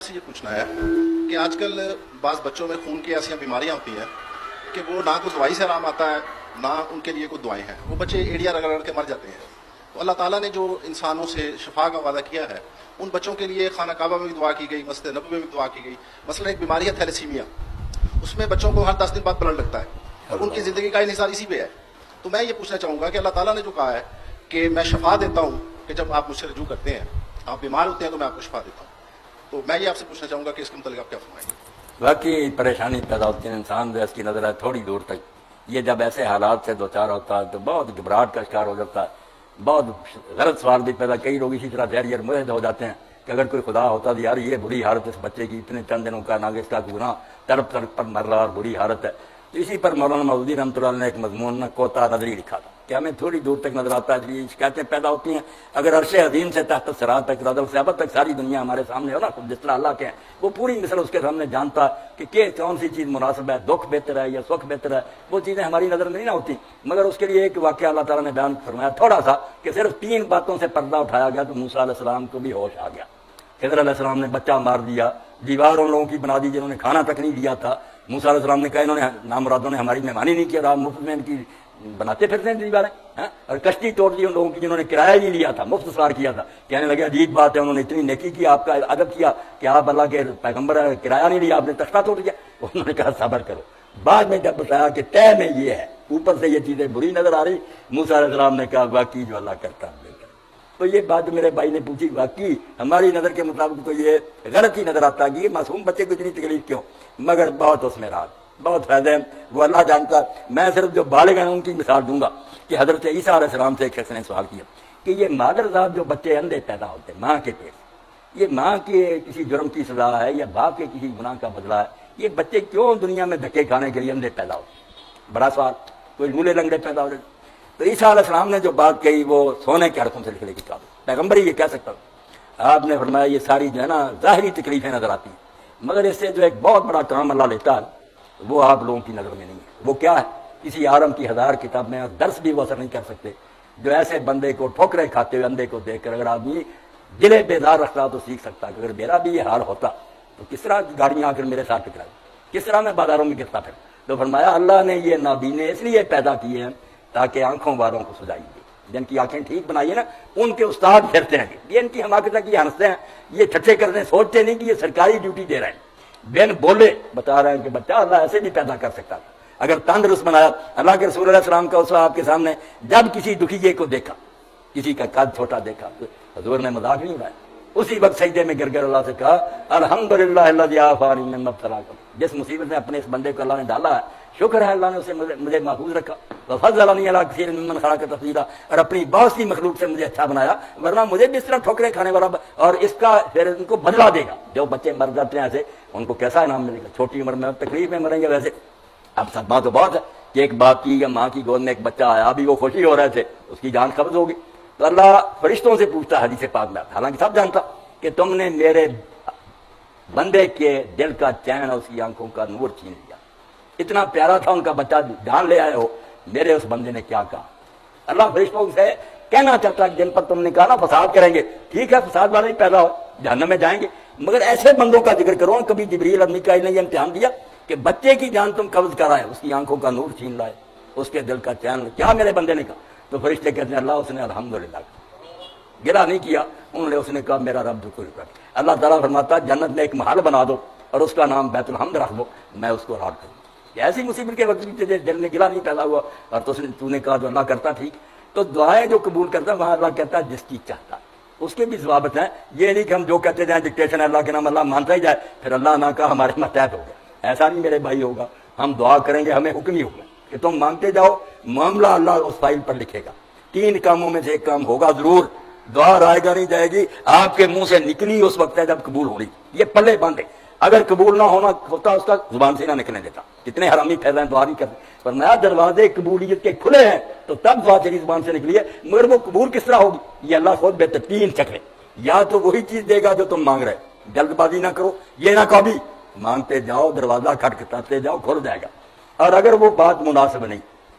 سے یہ پوچھنا ہے کہ آج کل بعض بچوں میں خون کی ایسی بیماریاں ہوتی ہیں کہ وہ نہ کوئی دوائی سے آرام آتا ہے نہ ان کے لیے کوئی دعائیں ہیں، وہ بچے ایڑیاں رگڑ رگڑ کے مر جاتے ہیں۔ تو اللہ تعالیٰ نے جو انسانوں سے شفا کا وعدہ کیا ہے، ان بچوں کے لیے خانہ کعبہ میں بھی دعا کی گئی، مسجد نبوی میں بھی دعا کی گئی۔ مثلا ایک بیماری ہے تھیلیسیمیا، اس میں بچوں کو ہر 10 دن بعد بلڈ لگتا ہے اور ان کی زندگی کا انحصار اسی پہ ہے۔ تو میں یہ پوچھنا چاہوں گا کہ اللہ تعالیٰ نے جو کہا ہے کہ میں شفا دیتا ہوں، کہ جب آپ مجھ سے رجوع کرتے ہیں، آپ بیمار ہوتے ہیں تو میں آپ کو شفا دیتا ہوں، تو میں یہ آپ سے پوچھنا چاہوں گا کہ اس کے متعلق آپ کیا فرمائیں گے؟ واقعی پریشانی پیدا ہوتی ہے، انسان جو اس کی نظر ہے تھوڑی دور تک، یہ جب ایسے حالات سے دوچار ہوتا ہے تو بہت گھبراہٹ کا شکار ہو جاتا ہے، بہت غلط سوال بھی پیدا، کئی لوگ اسی طرح دہریہ مرید ہو جاتے ہیں کہ اگر کوئی خدا ہوتا تو یار یہ بری حالت اس بچے کی، اتنے چند دنوں کا ناگفتہ گناہ، تڑپ تڑپ پر مر رہا اور بری حالت ہے۔ تو اسی پر مولانا مودودی رحمۃ اللہ علیہ نے ایک مضمون کوتا نظری لکھا تھا کہ ہمیں تھوڑی دور تک نظر آتا ہے، اس لیے شکایتیں پیدا ہوتی ہیں۔ اگر عرش عظیم سے تحت صراط تک، رضا سے ابد تک ساری دنیا ہمارے سامنے ہو نا، جس طرح اللہ کے ہیں، وہ پوری مثل اس کے سامنے جانتا ہے کہ کون سی چیز مناسب ہے، دکھ بہتر ہے یا سکھ بہتر ہے، وہ چیزیں ہماری نظر میں نہیں نہ ہوتی۔ مگر اس کے لیے ایک واقعہ اللہ تعالیٰ نے بیان فرمایا تھوڑا سا، کہ صرف 3 باتوں سے پردہ اٹھایا گیا تو موسیٰ علیہ السلام کو بھی ہوش آ گیا۔ خضر علیہ السلام نے بچہ مار دیا، دیوار ان لوگوں کی بنا دی جنہوں نے کھانا تک نہیں دیا تھا۔ موسیٰ علیہ السلام نے کہا انہوں نے نامرادوں نے ہماری مہمانی نہیں کی، اور آپ مفت میں ان کی بناتے پھرتے ہیں دیواریں، اور کشتی توڑ دی ان لوگوں کی جنہوں نے کرایہ نہیں لیا تھا، مفت سوار کیا تھا۔ کہنے لگے عجیب بات ہے، انہوں نے اتنی نیکی کی، آپ کا ادب کیا کہ آپ اللہ کے پیغمبر ہیں، کرایہ نہیں لیا، آپ نے تختہ توڑ دیا۔ انہوں نے کہا صبر کرو۔ بعد میں جب بتایا کہ طے میں یہ ہے، اوپر سے یہ چیزیں بری نظر آ رہی، موسیٰ علیہ السلام نے کہا واقعی جو اللہ کرتا ہے۔ تو یہ بات میرے بھائی نے پوچھی، واقعی ہماری نظر کے مطابق تو یہ غلط ہی نظر آتا ہے کہ یہ معصوم بچے کو اتنی تکلیف کیوں، مگر بہت اس میں راز، بہت فائدہ ہے، وہ اللہ جانتا۔ میں صرف جو بالغ ہیں ان کی مثال دوں گا کہ حضرت عیسیٰ علیہ السلام سے ایک شخص نے سوال کیا کہ یہ مادر ذات جو بچے اندھے پیدا ہوتے ہیں ماں کے پیٹ، یہ ماں کے کسی جرم کی سزا ہے یا باپ کے کسی گناہ کا بدلہ ہے، یہ بچے کیوں دنیا میں دھکے کھانے کے لیے اندھے پیدا ہوتے ہیں؟ بڑا سوال، کوئی لولے لنگڑے پیدا ہو رہے۔ تو عیسیٰ علیہ السلام نے جو بات کہی وہ سونے کے حرفوں سے لکھ کی کتاب، پیغمبر ہی یہ کہہ سکتا ہوں۔ آپ نے فرمایا یہ ساری جو ہے نا ظاہری تکلیفیں نظر آتی ہیں، مگر اس سے جو ایک بہت بڑا کام اللہ لیتا ہے وہ آپ لوگوں کی نظر میں نہیں ہے۔ وہ کیا ہے؟ کسی عالم کی 1000 کتاب میں درس بھی وہ اثر نہیں کر سکتے۔ جو ایسے بندے کو ٹھوکریں کھاتے ہوئے اندھے کو دیکھ کر اگر آدمی دل بیدار رکھتا تو سیکھ سکتا کہ اگر میرا بھی یہ حال ہوتا تو کس طرح گاڑیاں آ کر میرے ساتھ ٹکرائی، کس طرح میں بازاروں میں گرتا پھر۔ تو فرمایا اللہ نے یہ نابینے اس لیے پیدا کیے ہیں تاکہ آنکھوں والوں کو سجائی دے، جن کی آنکھیں ٹھیک بنائی ہے نا ان کے استاد پھرتے ہیں، یہ ان کی حماقت کی ہنستے ہیں، یہ ٹھٹھے کرتے ہیں، سوچتے نہیں کہ یہ سرکاری ڈیوٹی دے رہے ہیں، بن بولے بتا رہے ہیں کہ بچہ اللہ ایسے بھی پیدا کر سکتا تھا اگر تندرست بنایا۔ اللہ کے رسول علیہ السلام کا اسوہ آپ کے سامنے، جب کسی دکھیے کو دیکھا، کسی کا قد چھوٹا دیکھا تو حضور نے مذاق نہیں اڑایا، اسی وقت سجدے میں گر اللہ سے کہا الحمدللہ الذی عافانی مما ابتلاکم، جس مصیبت میں اپنے اس بندے کو اللہ نے ڈالا ہے شکر ہے اللہ نے اسے مجھے محفوظ رکھا، وفضلنی علی کثیر ممن خلق تفضیلا، اور اپنی بہت سی مخلوق سے مجھے اچھا بنایا، ورنہ مجھے بھی اس طرح ٹھوکریں کھانے والا، اور اس کا پھر ان کو بدلا دے گا۔ جو بچے مر جاتے ہیں ایسے ان کو کیسا انعام ملے گا؟ چھوٹی عمر میں تکلیف میں مریں گے۔ ویسے اب صدمہ تو بہت ہے کہ ایک باپ کی یا ماں کی گود میں ایک بچہ آیا، ابھی وہ خوشی ہو رہے تھے، اس کی جان قبض ہوگی تو اللہ فرشتوں سے پوچھتا حدیث پاک میں، حالانکہ سب جانتا کہ تم نے میرے بندے کے دل کا چین اور اس کی آنکھوں کا نور چھین لیا، اتنا پیارا تھا ان کا بچہ، جان لے آئے ہو، میرے اس بندے نے کیا کہا؟ اللہ فرشتوں سے کہنا چاہتا ہے کہ جن پر تم نے کہا نا فساد کریں گے، ٹھیک ہے فساد والے ہی پیدا ہو، جہنم میں جائیں گے، مگر ایسے بندوں کا ذکر کرو۔ کبھی جبریل اور میکائیل نے یہ امتحان دیا کہ بچے کی جان تم قبض کرائے، اس کی آنکھوں کا نور چھین لائے، اس کے دل کا چین، کیا میرے بندے نے کہا؟ تو فرشتے کہتے ہیں اللہ اس نے الحمدللہ گرا نہیں کیا، انہوں نے اس نے کہا میرا رب ذکر کر۔ اللہ تعالیٰ فرماتا جنت میں ایک محل بنا دو اور اس کا نام بیت الحمد رکھ دو، میں اس کو راض کروں۔ ایسی مصیبت کے وقت بھی دل میں گلا نہیں پیدا ہوا اور تو نے کہا جو اللہ کرتا ٹھیک۔ تو دعائیں جو قبول کرتا ہے وہاں اللہ کہتا ہے جس کی چاہتا، اس کے بھی ضوابط ہیں، یہ نہیں کہ ہم جو کہتے جائیں ڈکٹیشن ہے اللہ کے نام اللہ مانتا ہی جائے، پھر اللہ نہ کہا ہمارے ماتحت ہو گیا، ایسا نہیں میرے بھائی ہوگا۔ ہم دعا کریں گے، ہمیں حکم ہی ہوگا کہ تم مانگتے جاؤ، معاملہ اللہ اس فائل پر لکھے گا۔ 3 کاموں میں سے ایک کام ہوگا ضرور، دعا رائے گا نہیں جائے گی، آپ کے منہ سے نکلی اس وقت ہے جب قبول ہو رہی، یہ پلے باندھے۔ اگر قبول نہ ہونا ہوتا اس کا زبان سے نہ نکلنے دیتا، اتنے حرامی پھیلے ہیں دعا نہیں کرتے، فرمایا دروازے قبولیت کے کھلے ہیں تو تب دعا تیری زبان سے نکلی ہے، مگر وہ قبول کس طرح ہوگی یہ اللہ خود بہتر 3 چکرے، یا تو وہی چیز دے گا جو تم مانگ رہے، جلد بازی نہ کرو، یہ نہ کبھی مانگتے جاؤ، دروازہ کھٹکھٹاتے جاؤ، کھل جائے گا، اور اگر وہ بات مناسب نہیں